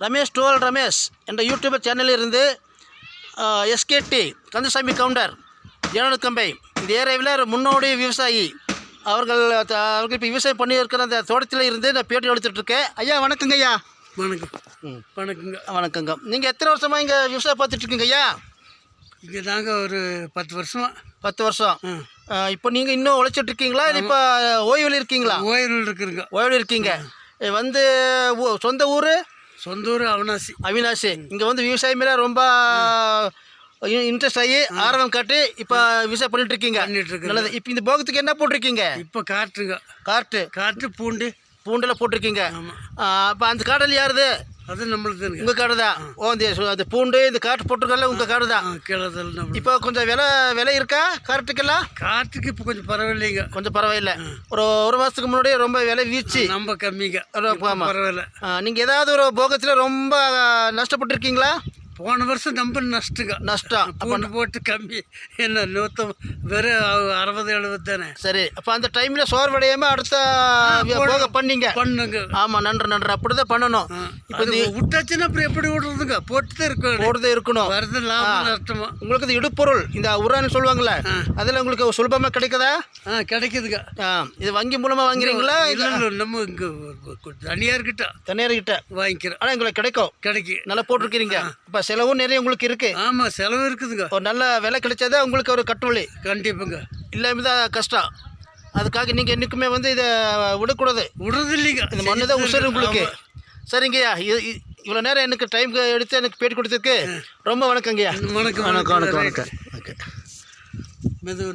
Ramesh twelve Ramesh என்ற YouTube சேனலில் இருந்து எஸ்கேடி கந்தசாமி கவுண்டர் ஜனகம்பை இந்த ஏரியாவில் முன்னோடி விவசாயி அவர்கள் இப்போ விவசாயம் பண்ணி இருக்கிற அந்த தோட்டத்தில் இருந்து நான் பேட்டி எடுத்துகிட்ருக்கேன். ஐயா வணக்கங்க ஐயா. வணக்கங்க. நீங்கள் எத்தனை வருஷமாக இங்கே விவசாயம் பார்த்துட்ருக்கீங்க ஐயா? இங்கே நாங்கள் ஒரு 10 வருஷம். 10 வருஷம். இப்போ நீங்கள் இன்னும் உழைச்சிட்ருக்கீங்களா இல்லை இப்போ ஓய்வில் இருக்கீங்களா? ஓய்வில் இருக்கீங்க. வந்து சொந்த ஊர் அவினாசி. இங்கே வந்து விவசாயம் மேலே ரொம்ப இன்ட்ரெஸ்ட் ஆகி ஆர்வம் காட்டி இப்போ விவசாயம் பண்ணிட்டு இருக்கீங்க. நல்லது. இப்போ இந்த போகத்துக்கு என்ன போட்டிருக்கீங்க? இப்போ காட்டு பூண்டில் போட்டிருக்கீங்க. அப்போ அந்த காட்டில் யாருது? அது நம்மளுக்கு உங்கள் காடு தான். அந்த பூண்டு இந்த காட்டு போட்டிருக்கல உங்கள் காடு தான். இப்போ கொஞ்சம் விலை இருக்கா காட்டுக்கெல்லாம்? காட்டுக்கு இப்போ கொஞ்சம் பரவாயில்லைங்க. கொஞ்சம் பரவாயில்லை. ஒரு மாதத்துக்கு முன்னாடியே ரொம்ப விலை வீச்சு ரொம்ப கம்மிங்க. பரவாயில்ல. நீங்கள் ஏதாவது ஒரு போகத்தில் ரொம்ப நஷ்டப்பட்டுருக்கீங்களா? போன வருஷம் ரொம்ப நஷ்டம் போட்டு கம்மி. என்ன 100 வெறும் 60-70 தானே. சரி. அப்போ அந்த டைமில் சோர்வடையாமல் அடுத்த போக பண்ணுங்க. ஆமாம், நன்று அப்படிதான் பண்ணணும். இப்போ விட்டாச்சுன்னா அப்புறம் எப்படி விடுறதுங்க? போட்டுதான் இருக்கணும். வருது லாபம் நஷ்டமா. உங்களுக்கு இது இடுப்பொருள் இந்த உரான்னு சொல்லுவாங்கள்ல, அதில் உங்களுக்கு சுலபமாக கிடைக்குதா? கிடைக்குதுங்க. இது வங்கி மூலமாக வாங்குறீங்களா? இல்லை நம்ம இங்கே தனியார்கிட்ட வாங்கிக்கிறோம். ஆனால் எங்களுக்கு கிடைக்கும். நல்லா போட்டிருக்கிறீங்க. இப்போ செலவும் நிறைய உங்களுக்கு இருக்கு. ஆமாம், செலவு இருக்குதுங்க. ஒரு நல்ல விலை கிடைச்சதா உங்களுக்கு ஒரு கட்டுவலி. கண்டிப்பாங்க. இல்லாமல் தான் கஷ்டம். அதுக்காக நீங்கள் என்றைக்குமே வந்து இதை விடக்கூடாது. இல்லைங்க. இந்த மண்ணு தான் உசுறு உங்களுக்கு. சரிங்கய்யா, இவ்வளோ நேரம் எனக்கு டைம் எடுத்து எனக்கு பேட்டி கொடுத்ததுக்கு ரொம்ப வணக்கங்கய்யா. வணக்கம். ஓகே. மெதுவாக